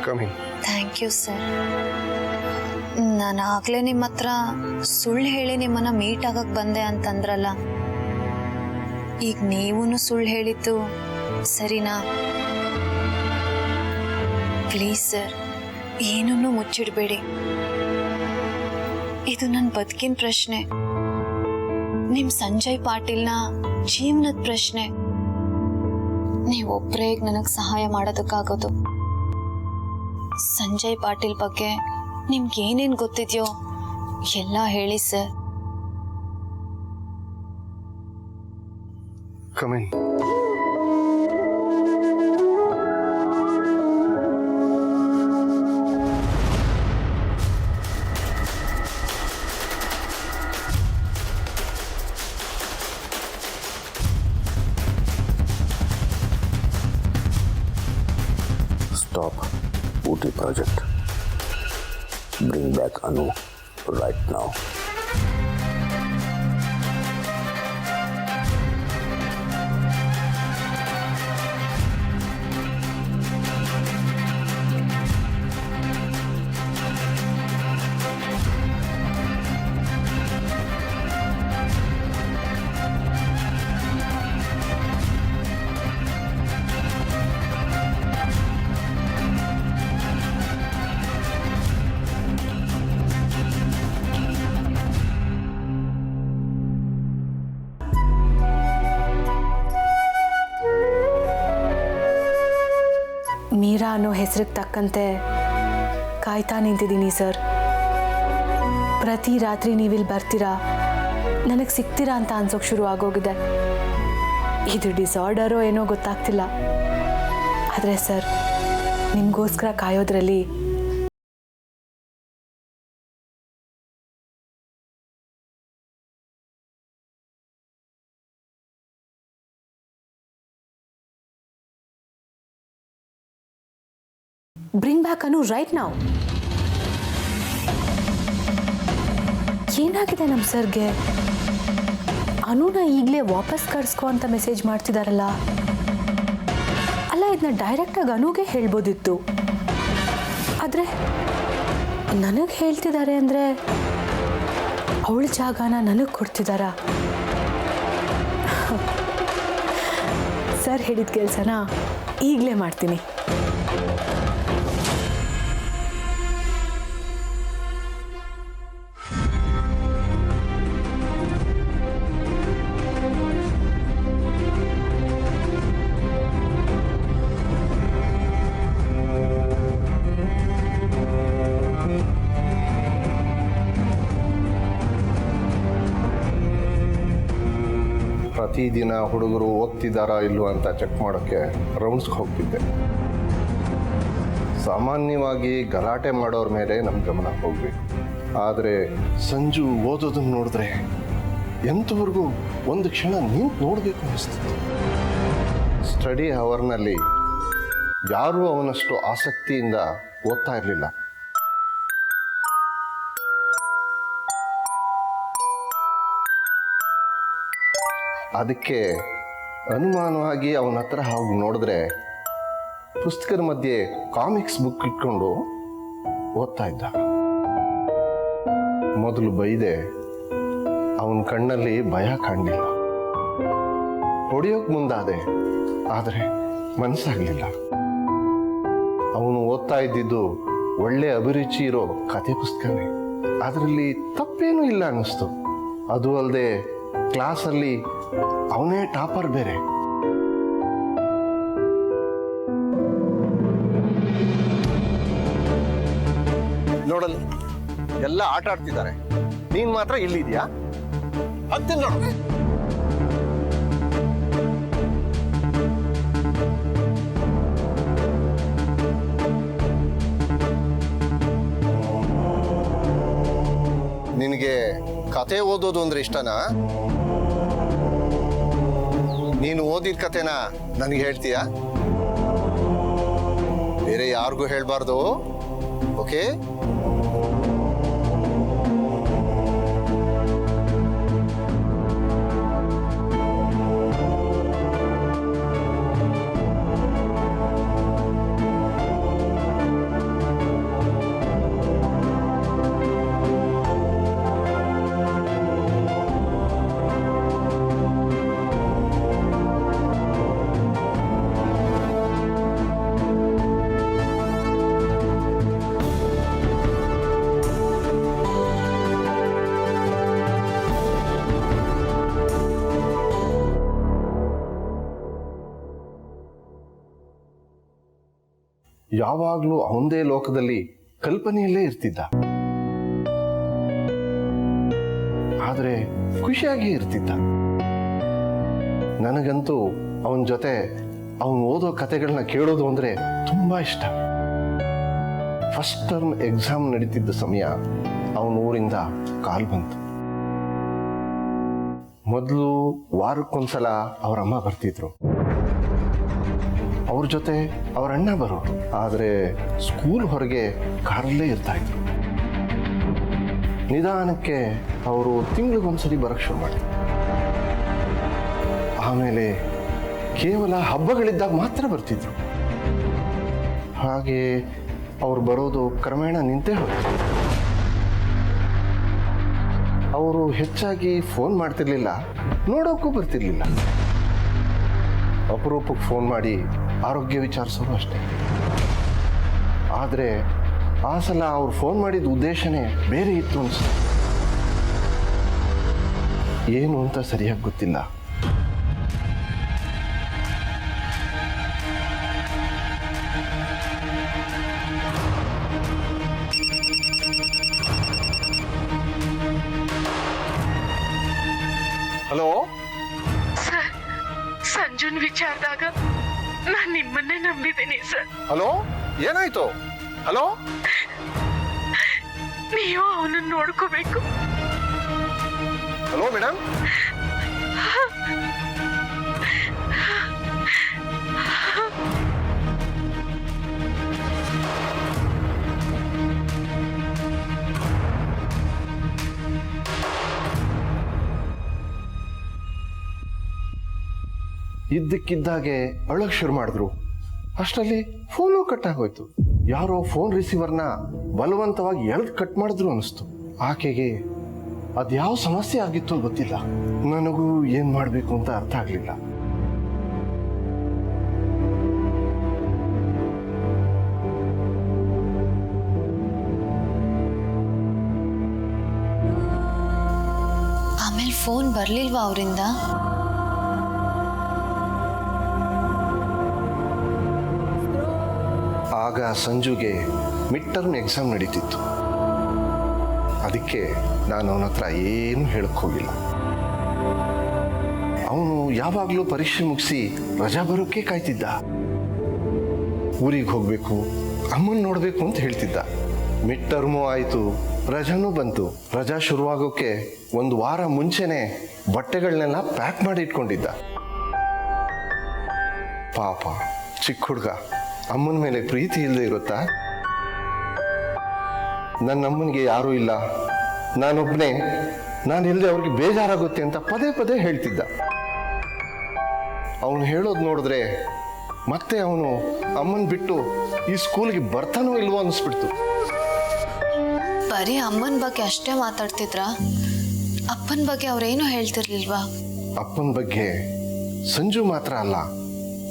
Coming. Thank you sir. ನಾನು ಆಗಲೇ ನಿಮ್ಮ ಹತ್ರ ಸುಳ್ಳು ಹೇಳಿ ನಿಮ್ಮನ್ನ ಮೀಟ್ ಆಗಕ್ಕೆ ಬಂದೆ ಅಂತಂದ್ರಲ್ಲ, ಈಗ ನೀವೂ ಸುಳ್ಳು ಹೇಳಿದ್ದು ಸರಿನಾ? ಪ್ಲೀಸ್ ಸರ್, ಏನನ್ನೂ ಮುಚ್ಚಿಡಬೇಡಿ. ಇದು ನನ್ನ ಬದುಕಿನ ಪ್ರಶ್ನೆ, ನಿಮ್ಮ ಸಂಜಯ್ ಪಾಟೀಲ್ನ ಜೀವನದ ಪ್ರಶ್ನೆ. ನೀವೊಬ್ಬರೇ ಈಗ ನನಗೆ ಸಹಾಯ ಮಾಡೋದಕ್ಕಾಗೋದು. ಸಂಜಯ್ ಪಾಟೀಲ್ ಬಗ್ಗೆ ನಿಮ್ಗೆ ಏನೇನು ಗೊತ್ತಿದೆಯೋ ಎಲ್ಲ ಹೇಳಿ sir. Coming. Stop Ooty project. Bring back Anu right now. Meera ಅನ್ನೋ ಹೆಸರಿಗೆ ತಕ್ಕಂತೆ ಕಾಯ್ತಾ ನಿಂತಿದ್ದೀನಿ ಸರ್. ಪ್ರತಿ ರಾತ್ರಿ ನೀವಿಲ್ಲಿ ಬರ್ತೀರಾ, ನನಗೆ ಸಿಗ್ತೀರಾ ಅಂತ ಅನ್ಸೋಕೆ ಶುರು ಆಗೋಗಿದೆ. ಇದು ಡಿಸಾರ್ಡರೋ ಏನೋ ಗೊತ್ತಾಗ್ತಿಲ್ಲ. ಆದರೆ ಸರ್, ನಿಮಗೋಸ್ಕರ ಕಾಯೋದ್ರಲ್ಲಿ ಬ್ರಿಂಗ್ ಬ್ಯಾಕ್ ಅನು ರೈಟ್ ನಾವು. ಏನಾಗಿದೆ ನಮ್ಮ ಸರ್ಗೆ? ಅನುನ ಈಗಲೇ ವಾಪಸ್ ಕಳಿಸ್ಕೊ ಅಂತ ಮೆಸೇಜ್ ಮಾಡ್ತಿದಾರಲ್ಲ. ಅಲ್ಲ, ಇದನ್ನ ಡೈರೆಕ್ಟಾಗಿ ಅನುಗೆ ಹೇಳ್ಬೋದಿತ್ತು. ಆದರೆ ನನಗೆ ಹೇಳ್ತಿದ್ದಾರೆ ಅಂದರೆ ಅವಳ ಜಾಗನ ನನಗೆ ಕೊಡ್ತಿದ್ದಾರಾ? ಸರ್ ಹೇಳಿದ ಕೆಲಸನ ಈಗಲೇ ಮಾಡ್ತೀನಿ. ಪ್ರತಿದಿನ ಹುಡುಗರು ಓದ್ತಿದ್ದಾರಾ ಇಲ್ವೋ ಅಂತ ಚೆಕ್ ಮಾಡೋಕ್ಕೆ ರೌಂಡ್ಸ್ಗೆ ಹೋಗ್ತಿದ್ದೆ. ಸಾಮಾನ್ಯವಾಗಿ ಗಲಾಟೆ ಮಾಡೋರ ಮೇಲೆ ನಮ್ಮ ಗಮನ ಹೋಗಬೇಕು. ಆದರೆ ಸಂಜು ಓದೋದನ್ನು ನೋಡಿದ್ರೆ ಎಂಥವ್ರಿಗೂ ಒಂದು ಕ್ಷಣ ನಿಂತು ನೋಡಬೇಕು ಅನಿಸ್ತಿತ್ತು. ಸ್ಟಡಿ ಅವರ್ನಲ್ಲಿ ಯಾರೂ ಅವನಷ್ಟು ಆಸಕ್ತಿಯಿಂದ ಓದ್ತಾ ಇರಲಿಲ್ಲ. ಅದಕ್ಕೆ ಅನುಮಾನವಾಗಿ ಅವನ ಹತ್ರ ಹೋಗಿ ನೋಡಿದ್ರೆ ಪುಸ್ತಕದ ಮಧ್ಯೆ ಕಾಮಿಕ್ಸ್ ಬುಕ್ ಇಟ್ಕೊಂಡು ಓದ್ತಾ ಇದ್ದ. ಮೊದಲು ಬೈದೆ, ಅವನ ಕಣ್ಣಲ್ಲಿ ಭಯ ಕಾಣಲಿಲ್ಲ. ಹೊಡೆಯೋಕೆ ಮುಂದಾದೆ, ಆದರೆ ಮನಸ್ಸಾಗಲಿಲ್ಲ. ಅವನು ಓದ್ತಾ ಇದ್ದಿದ್ದು ಒಳ್ಳೆ ಅಭಿರುಚಿ ಇರೋ ಕತೆ ಪುಸ್ತಕನೇ. ಅದರಲ್ಲಿ ತಪ್ಪೇನೂ ಇಲ್ಲ ಅನ್ನಿಸ್ತು. ಅದು ಅಲ್ಲದೆ ಕ್ಲಾಸಲ್ಲಿ ಅವನೇ ಟಾಪರ್ ಬೇರೆ. ನೋಡಲ್ಲಿ ಎಲ್ಲ ಆಟ ಆಡ್ತಿದ್ದಾರೆ, ನೀನ್ ಮಾತ್ರ ಇಲ್ಲಿದ್ಯಾ? ಹತ್ತಿರ ನೋಡು. ನಿನಗೆ ಕತೆ ಓದೋದು ಅಂದ್ರೆ ಇಷ್ಟನಾ? ನೀನು ಓದಿದ ಕತೆನ ನನಗೆ ಹೇಳ್ತೀಯಾ? ಬೇರೆ ಯಾರಿಗೂ ಹೇಳ್ಬಾರ್ದು, ಓಕೆ? ಯಾವಾಗಲೂ ಅವನದೇ ಲೋಕದಲ್ಲಿ ಕಲ್ಪನೆಯಲ್ಲೇ ಇರ್ತಿದ್ದ. ಆದರೆ ಖುಷಿಯಾಗಿ ಇರ್ತಿದ್ದ. ನನಗಂತೂ ಅವನ ಜೊತೆ ಅವನು ಓದೋ ಕತೆಗಳನ್ನ ಕೇಳೋದು ಅಂದರೆ ತುಂಬ ಇಷ್ಟ. ಫಸ್ಟ್ ಟರ್ಮ್ ಎಕ್ಸಾಮ್ ನಡೀತಿದ್ದ ಸಮಯ ಅವನ ಊರಿಂದ ಕಾಲ್ ಬಂತು. ಮೊದಲು ವಾರಕ್ಕೊಂದ್ಸಲ ಅವರಮ್ಮ ಬರ್ತಿದ್ರು, ಅವ್ರ ಜೊತೆ ಅವ್ರ ಅಣ್ಣ ಬರೋರು. ಆದರೆ ಸ್ಕೂಲ್ ಹೊರಗೆ ಕಾರಲ್ಲೇ ಇರ್ತಾ ಇದ್ರು. ನಿಧಾನಕ್ಕೆ ಅವರು ತಿಂಗಳಿಗೊಂದ್ಸಲಿ ಬರೋಕ್ಕೆ ಶುರು ಮಾಡಿದ್ರು. ಆಮೇಲೆ ಕೇವಲ ಹಬ್ಬಗಳಿದ್ದಾಗ ಮಾತ್ರ ಬರ್ತಿದ್ರು. ಹಾಗೆ ಅವ್ರು ಬರೋದು ಕ್ರಮೇಣ ನಿಂತೇ ಹೋಯ್ತು. ಅವರು ಹೆಚ್ಚಾಗಿ ಫೋನ್ ಮಾಡ್ತಿರ್ಲಿಲ್ಲ, ನೋಡೋಕ್ಕೂ ಬರ್ತಿರ್ಲಿಲ್ಲ. ಅಪರೂಪಕ್ಕೆ ಫೋನ್ ಮಾಡಿ ಆರೋಗ್ಯ ವಿಚಾರಿಸೋರು ಅಷ್ಟೇ. ಆದರೆ ಆ ಸಲ ಅವ್ರು ಫೋನ್ ಮಾಡಿದ ಉದ್ದೇಶನೇ ಬೇರೆ ಇತ್ತು ಅನ್ಸುತ್ತೆ. ಏನು ಅಂತ ಸರಿಯಾಗಿ ಗೊತ್ತಿಲ್ಲ. ಹಲೋ ಸರ್, ಸಂಜುನ್ ವಿಚಾರದಾಗ ನಾನು ನಿಮ್ಮನ್ನೇ ನಂಬಿದ್ದೀನಿ ಸರ್. ಹಲೋ, ಏನಾಯ್ತು? ಹಲೋ, ನೀವು ಅವನನ್ನು ನೋಡ್ಕೋಬೇಕು. Hello madam. ಇದ್ದಕ್ಕಿದ್ದಾಗೆ ಅಳಕ್ ಶುರು ಮಾಡಿದ್ರು. ಅಷ್ಟರಲ್ಲಿ ಫೋನು ಕಟ್ ಆಗೋಯ್ತು. ಯಾರೋ ಫೋನ್ ರಿಸೀವರ್ನ ಬಲವಂತವಾಗಿ ಎಳ್ದು ಕಟ್ ಮಾಡಿದ್ರು ಅನಿಸ್ತು. ಆಕೆಗೆ ಅದ್ಯಾವ ಸಮಸ್ಯೆ ಆಗಿತ್ತು ಗೊತ್ತಿಲ್ಲ. ನನಗೂ ಏನ್ ಮಾಡಬೇಕು ಅಂತ ಅರ್ಥ ಆಗ್ಲಿಲ್ಲ. ಆಮೇಲೆ ಫೋನ್ ಬರ್ಲಿಲ್ವಾ ಅವರಿಂದ? ಆಗ ಸಂಜುಗೆ ಮಿಡ್ ಟರ್ಮ್ ಎಕ್ಸಾಮ್ ನಡೀತಿತ್ತು. ಅದಕ್ಕೆ ನಾನು ಅವನ ಹತ್ರ ಏನು ಹೇಳಕ್ ಹೋಗಿಲ್ಲ. ಅವನು ಯಾವಾಗಲೂ ಪರೀಕ್ಷೆ ಮುಗಿಸಿ ರಜಾ ಬರೋಕ್ಕೆ ಕಾಯ್ತಿದ್ದ. ಊರಿಗೆ ಹೋಗಬೇಕು, ಅಮ್ಮನ ನೋಡಬೇಕು ಅಂತ ಹೇಳ್ತಿದ್ದ. ಮಿಡ್ ಟರ್ಮು ಆಯಿತು, ರಜಾನೂ ಬಂತು. ರಜಾ ಶುರುವಾಗೋಕ್ಕೆ ಒಂದು ವಾರ ಮುಂಚೆನೆ ಬಟ್ಟೆಗಳನ್ನೆಲ್ಲ ಪ್ಯಾಕ್ ಮಾಡಿ ಇಟ್ಕೊಂಡಿದ್ದ. ಪಾಪ ಚಿಕ್ಕ ಹುಡುಗ, ಅಮ್ಮನ ಮೇಲೆ ಪ್ರೀತಿ ಇಲ್ಲದೆ ಇರುತ್ತಾ? ನನ್ನ ಅಮ್ಮನಿಗೆ ಯಾರೂ ಇಲ್ಲ, ನಾನೊಬ್ಬನೇ, ನಾನಿಲ್ಲದೆ ಅವ್ರಿಗೆ ಬೇಜಾರಾಗುತ್ತೆ ಅಂತ ಪದೇ ಪದೇ ಹೇಳ್ತಿದ್ದ. ಅವನು ಹೇಳೋದು ನೋಡಿದ್ರೆ ಮತ್ತೆ ಅವನು ಅಮ್ಮನ ಬಿಟ್ಟು ಈ ಸ್ಕೂಲ್ಗೆ ಬರ್ತಾನೋ ಇಲ್ವೋ ಅನಿಸ್ಬಿಡ್ತು. ಬರೀ ಅಮ್ಮನ ಬಗ್ಗೆ ಅಷ್ಟೇ ಮಾತಾಡ್ತಿದ್ರ? ಅಪ್ಪನ ಬಗ್ಗೆ ಅವ್ರೇನು ಹೇಳ್ತಿರ್ಲಿಲ್ವಾ? ಅಪ್ಪನ ಬಗ್ಗೆ ಸಂಜು ಮಾತ್ರ ಅಲ್ಲ,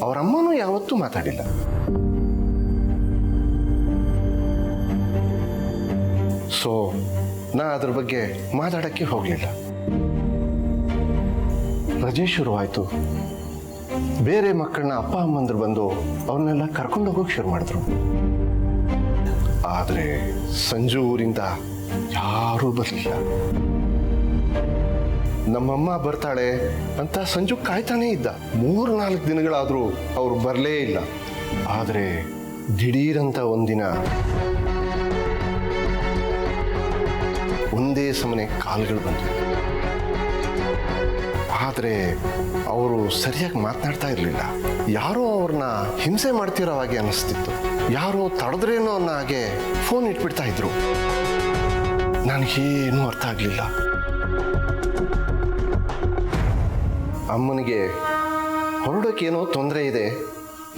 ಅವರ ಅಮ್ಮನೂ ಯಾವತ್ತೂ ಮಾತಾಡಿಲ್ಲ. ಸೊ ನಾ ಅದ್ರ ಬಗ್ಗೆ ಮಾತಾಡಕ್ಕೆ ಹೋಗಲಿಲ್ಲ. ರಜೆ ಶುರುವಾಯಿತು. ಬೇರೆ ಮಕ್ಕಳನ್ನ ಅಪ್ಪ ಅಮ್ಮಂದ್ರು ಬಂದು ಅವ್ರನ್ನೆಲ್ಲ ಕರ್ಕೊಂಡು ಹೋಗೋಕೆ ಶುರು ಮಾಡಿದ್ರು. ಆದರೆ ಸಂಜು ಊರಿಂದ ಯಾರೂ ಬರಲಿಲ್ಲ. ನಮ್ಮಮ್ಮ ಬರ್ತಾಳೆ ಅಂತ ಸಂಜು ಕಾಯ್ತಾನೇ ಇದ್ದ. 3-4 ದಿನಗಳಾದರೂ ಅವ್ರು ಬರಲೇ ಇಲ್ಲ. ಆದರೆ ದಿಢೀರಂತ ಒಂದಿನ ಒಂದೇ ಸಮನೆ ಕಾಲ್ಗಳು ಬಂತು. ಆದರೆ ಅವರು ಸರಿಯಾಗಿ ಮಾತನಾಡ್ತಾ ಇರಲಿಲ್ಲ. ಯಾರೋ ಅವ್ರನ್ನ ಹಿಂಸೆ ಮಾಡ್ತಿರೋ ಹಾಗೆ ಅನಿಸ್ತಿತ್ತು. ಯಾರೋ ತಡೆದ್ರೇನೋ ಅನ್ನೋ ಹಾಗೆ ಫೋನ್ ಇಟ್ಬಿಡ್ತಾ ಇದ್ರು. ನನಗೇನೂ ಅರ್ಥ ಆಗಲಿಲ್ಲ. ಅಮ್ಮನಿಗೆ ಹೊರಡೋಕ್ಕೇನೋ ತೊಂದರೆ ಇದೆ,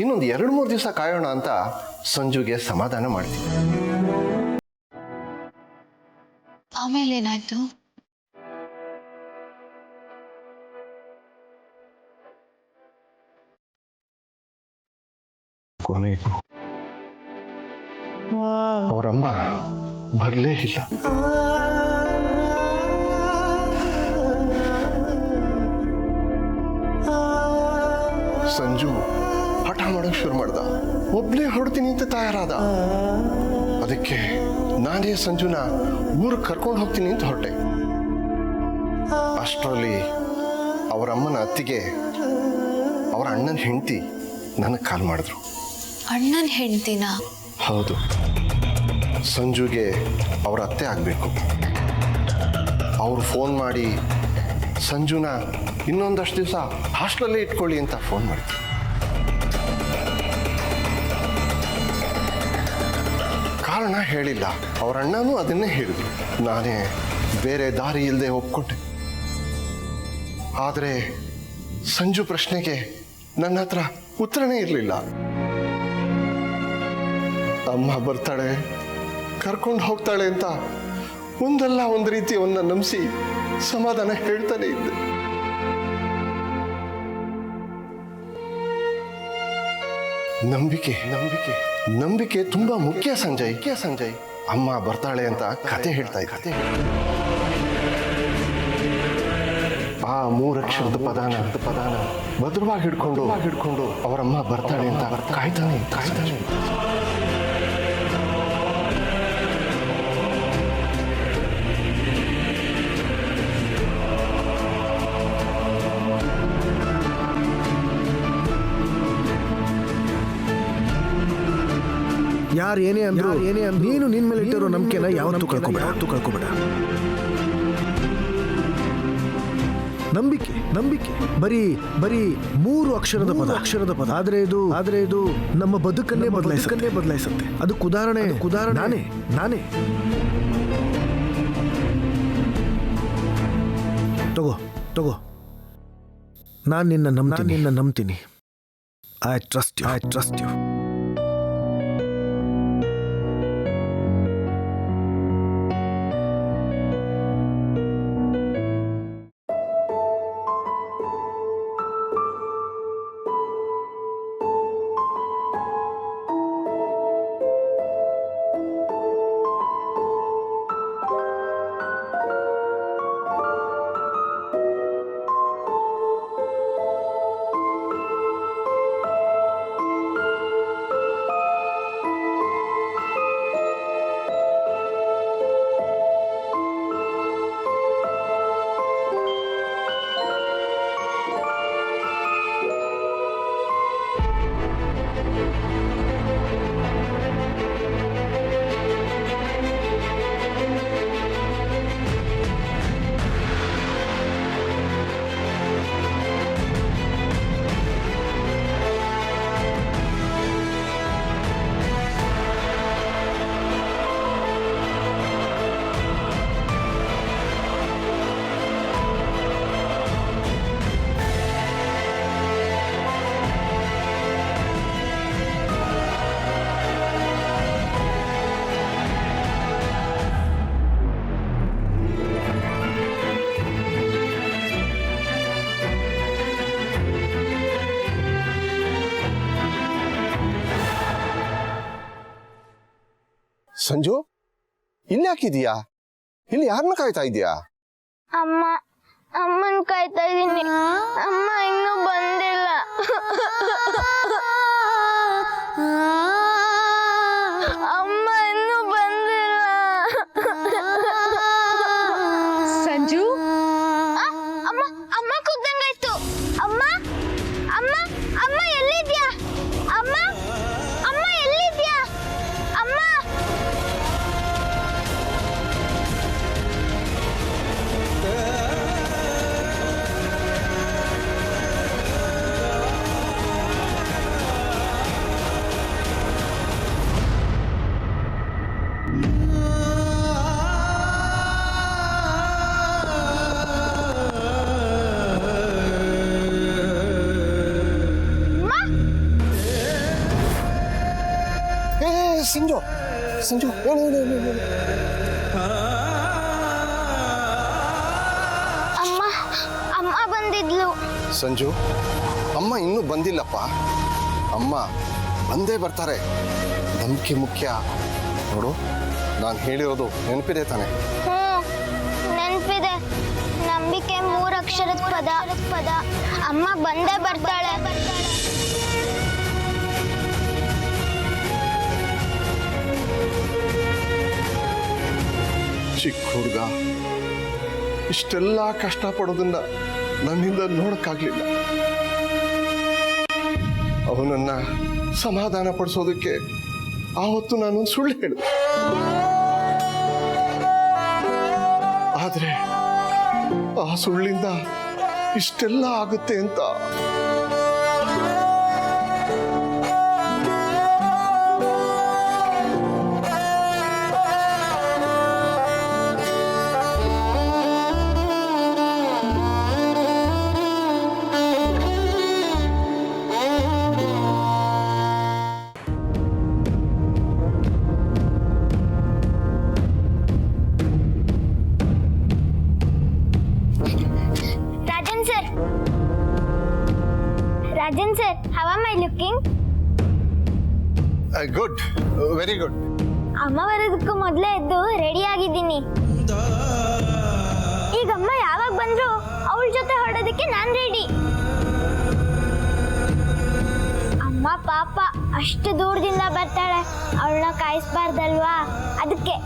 ಇನ್ನೊಂದು 2-3 ದಿವಸ ಕಾಯೋಣ ಅಂತ ಸಂಜುಗೆ ಸಮಾಧಾನ ಮಾಡ್ತೀನಿ. ಆಮೇಲೆ ಏನಾಯ್ತು? ಕೊನೆಗೂ ಅವರಮ್ಮ ಬರಲೇ ಇಲ್ಲ. ಸಂಜು ಹಠ ಮಾಡೋಕೆ ಶುರು ಮಾಡ್ದ. ಒಬ್ನೇ ಹೊರಡ್ತೀನಿ ಅಂತ ತಯಾರಾದ. ಅದಕ್ಕೆ ನಾನೇ ಸಂಜುನ ಊರಿಗೆ ಕರ್ಕೊಂಡು ಹೋಗ್ತೀನಿ ಅಂತ ಹೊರಟೆ. ಅಷ್ಟರಲ್ಲಿ ಅವರ ಅಮ್ಮನ ಅತ್ತಿಗೆ ಅವರ ಅಣ್ಣನ ಹೆಂಡತಿ ನನಗೆ ಕಾಲ್ ಮಾಡಿದ್ರು. ಅಣ್ಣನ ಹೆಂಡ್ತಿನ? ಹೌದು, ಸಂಜುಗೆ ಅವರ ಅತ್ತೆ ಆಗಬೇಕು. ಅವರು ಫೋನ್ ಮಾಡಿ ಸಂಜುನ ಇನ್ನೊಂದಷ್ಟು ದಿವಸ ಹಾಸ್ಟೆಲಲ್ಲೇ ಇಟ್ಕೊಳ್ಳಿ ಅಂತ ಫೋನ್ ಮಾಡಿದ್ರು. ಕಾರಣ ಹೇಳಿಲ್ಲ. ಅವರ ಅಣ್ಣನೂ ಅದನ್ನೇ ಹೇಳಿದ್ರು. ನಾನೇ ಬೇರೆ ದಾರಿ ಇಲ್ಲದೆ ಒಪ್ಕೊಂಡೆ. ಆದರೆ ಸಂಜು ಪ್ರಶ್ನೆಗೆ ನನ್ನ ಹತ್ರ ಉತ್ತರನೇ ಇರಲಿಲ್ಲ. ಅಮ್ಮ ಬರ್ತಾಳೆ, ಕರ್ಕೊಂಡು ಹೋಗ್ತಾಳೆ ಅಂತ ಒಂದಲ್ಲ ಒಂದು ರೀತಿ ಅವನ್ನ ನಂಬಿಸಿ ಸಮಾಧಾನ ಹೇಳ್ತಾನೆ ಇದ್ದೆ. ನಂಬಿಕೆ ನಂಬಿಕೆ ನಂಬಿಕೆ ತುಂಬಾ ಮುಖ್ಯ ಸಂಜಯ್. ಅಮ್ಮ ಬರ್ತಾಳೆ ಅಂತ ಕತೆ ಹೇಳ್ತಾ ಇದ್ದೆ. ಆ 3 ಅಕ್ಷರದ ಪದಾನ ಭದ್ರವಾಗಿ ಹಿಡ್ಕೊಂಡು ಅವರಮ್ಮ ಬರ್ತಾಳೆ ಅಂತ ಕಾಯ್ತಾನೆ. ಯಾರು ಏನೇ ಅಂದ್ರು ನೀನು ನಿನ್ ಮೇಲೆ ಇಟ್ಟಿರೋ ನಂಬಿಕೆನ ಯಾವತ್ತೂ ಕಳ್ಕೊಬೇಡ. ನಂಬಿಕೆ ಬರೀ 3 ಅಕ್ಷರದ ಪದ. ಆದ್ರೆ ಇದು ನಮ್ಮ ಬದುಕನ್ನೇ ಬದಲಾಯಿಸುತ್ತೆ. ಅದಕ್ಕೆ ಉದಾಹರಣೆ ನಾನೇ. ತಗೋ ನಾನು ನಿನ್ನ ನಂಬ್ತೀನಿ. I trust you. ಸಂಜು, ಇಲ್ಲಿ ಯಾಕಿದೀಯಾ? ಇಲ್ಲಿ ಯಾರನ್ನ ಕಾಯ್ತಾ ಇದೀಯಾ? ಅಮ್ಮನ್ ಕಾಯ್ತಾ ಇದೀನಿ. ಅಮ್ಮ ಇನ್ನೂ ಬಂದಿಲ್ಲ. ಅಮ್ಮ ಇನ್ನೂ ಬಂದಿಲ್ಲ. ಸಂಜು, ಅಮ್ಮ ಕೂಗ್ದಂಗಾಯ್ತು. ಅಮ್ಮ ಎಲ್ಲಿದ್ಯಾ? ಅಮ್ಮ ಎಲ್ಲಿದ್ಯಾ? ಅಮ್ಮ ಸಂಜು ಹೇಳು. ಅಮ್ಮ ಬಂದಿದ್ಲು. ಸಂಜು, ಅಮ್ಮ ಇನ್ನೂ ಬಂದಿಲ್ಲಪ್ಪ. ಅಮ್ಮ ಬಂದೇ ಬರ್ತಾರೆ. ನಂಬಿಕೆ ಮುಖ್ಯ. ನೋಡು, ನಾನು ಹೇಳಿರೋದು ನೆನಪಿದೆ ತಾನೆ? ನೆನಪಿದೆ. ನಂಬಿಕೆ 3 ಅಕ್ಷರದ ಪದ. ಅಮ್ಮ ಬಂದೇ ಬರ್ತಾಳೆ. ಚಿಕ್ಕ ಹುಡುಗ ಇಷ್ಟೆಲ್ಲ ಕಷ್ಟಪಡೋದನ್ನ ನನ್ನಿಂದ ನೋಡಕ್ಕಾಗ್ಲಿಲ್ಲ. ಅವನನ್ನ ಸಮಾಧಾನ ಪಡಿಸೋದಕ್ಕೆ ಆವತ್ತು ನಾನು ಸುಳ್ಳು ಹೇಳಿದೆ. ಆದ್ರೆ ಆ ಸುಳ್ಳಿಂದ ಇಷ್ಟೆಲ್ಲ ಆಗುತ್ತೆ ಅಂತ Rajan sir, how am I looking? Good, very good. ಅಮ್ಮ ಬರೋದಕ್ಕೂ ಮೊದಲೇ ಎದ್ದು ರೆಡಿ ಆಗಿದ್ದೀನಿ. ಈಗ ಅಮ್ಮ ಯಾವಾಗ ಬಂದ್ರು ಅವಳ ಜೊತೆ ಹೊರಡೋದಕ್ಕೆ ನಾನ್ ರೆಡಿ. ಅಮ್ಮ ಪಾಪ ಅಷ್ಟು ದೂರದಿಂದ ಬರ್ತಾಳೆ, ಅವಳನ್ನ ಕಾಯಿಸ್ಬಾರ್ದಲ್ವಾ, ಅದಕ್ಕೆ.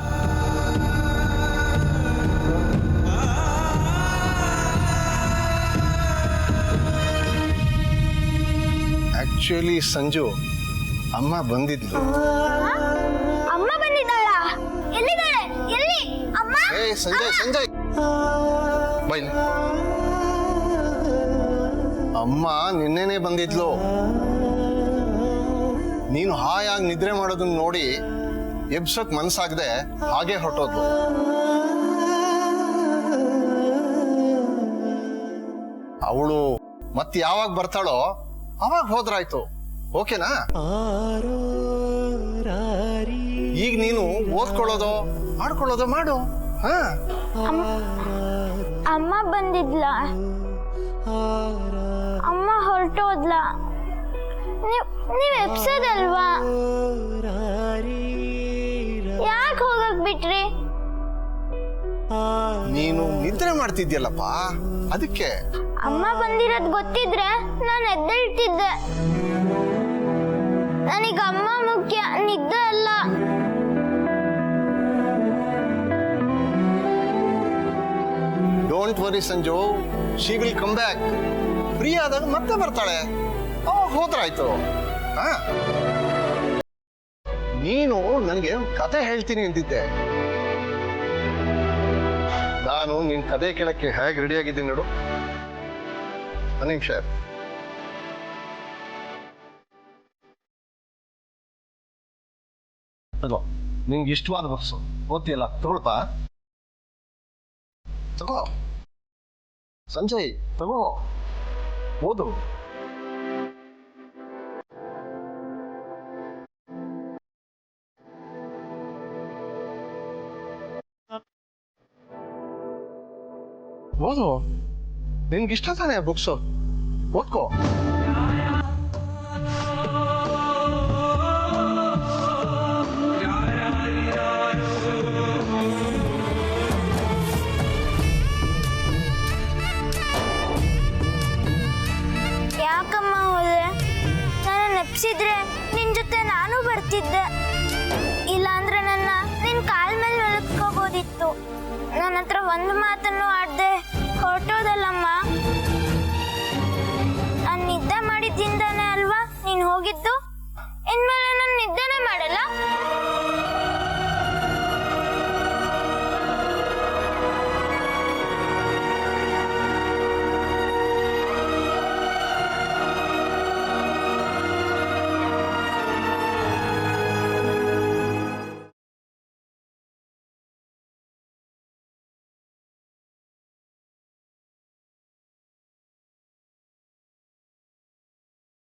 ಆಕ್ಚುಲಿ ಸಂಜು, ಅಮ್ಮ ಬಂದಿದ್ಲು. ಅಮ್ಮ ಬಂದಿದ್ದಾಳ? ಎಲ್ಲಿದ್ದಾಳೆ? ಎಲ್ಲಿ ಅಮ್ಮ? ಸಂಜಯ್ ಬೈಲಿ. ಅಮ್ಮ ನಿನ್ನೆನೆ ಬಂದಿದ್ಲು. ನೀನು ಹಾಯಾಗಿ ನಿದ್ರೆ ಮಾಡೋದನ್ನ ನೋಡಿ ಎಬ್ಸಕ್ ಮನ್ಸಾಗದೆ ಹಾಗೆ ಹೊರಟೋದ್ಲು. ಅವಳು ಮತ್ತೆ ಯಾವಾಗ ಬರ್ತಾಳೋ ಅವಾಗ ಹೋದ್ರಾಯ್ತು. ಓಕೆನಾ? ಈಗ ನೀನು ಓದ್ಕೊಳ್ಳೋದು ಆಡ್ಕೊಳ್ಳೋದು ಮಾಡು. ಹಾ, ಅಮ್ಮ ಬಂದಿದ್ಲ, ಅಮ್ಮ ಹೊರಟೋದ್ಲ. ನೀವ್ ಎಪ್ಸೋದಲ್ವಾ? ಯಾಕೆ ಹೋಗಕ್ ಬಿಟ್ರಿ? ನೀನು ನಿದ್ರೆ ಮಾಡ್ತಿದ್ಯಲ್ಲಪ್ಪ, ಅದಕ್ಕೆ. ಅಮ್ಮ ಬಂದಿರೋದ್ ಗೊತ್ತಿದ್ರೆ ನಾನು ಎದ್ದೇಳ್ತಿದ್ದೆ. ನನಗ ಅಮ್ಮ ಮುಖ್ಯ, ನಿದ್ದೆ ಅಲ್ಲ. Don't worry Sanju, she will come back. Free ಆದಾಗ ಮತ್ತೆ ಬರ್ತಾಳೆ, ಹೋದ್ರಾಯ್ತು. ನೀನು ನನಗೆ ಕತೆ ಹೇಳ್ತೀನಿ ಅಂತಿದ್ದೆ. ನಾನು ನಿನ್ ಕತೆ ಕೇಳಕ್ಕೆ ಹೇಗೆ ರೆಡಿ ಆಗಿದ್ದೀನಿ ನೋಡು. ನಿಮಿಷ. ಅಲ್ವಾ, ನಿಂಗೆ ಇಷ್ಟವಾದ ಬಸ್ಸು ಓದ್ತಿಯಲ್ಲ, ತಗೊಳ್ಪ. ತಗೋ ಸಂಜಯ್, ತಗೋ, ಓದು. ಓದು, ನಿನ್ಗಿಷ್ಟ ತಾನೆ ಬುಕ್ಸು, ಓದ್ಕೋ. ಯಾಕಮ್ಮ ಹೋದೆ? ನಾನು ನೆಪ್ಸಿದ್ರೆ ನಿನ್ ಜೊತೆ ನಾನು ಬರ್ತಿದ್ದೆ. ಇಲ್ಲಾಂದ್ರೆ ನನ್ನ ನಿನ್ ಕಾಲ್ ಮೇಲೆ ಮಲಗ್ಕೋಬೋದಿತ್ತು. ನನ್ನ ಹತ್ರ ಒಂದು ಮಾತನ್ನು ಆಡ್ದೆ ಹೊರಟೋದಲ್ಲಮ್ಮ.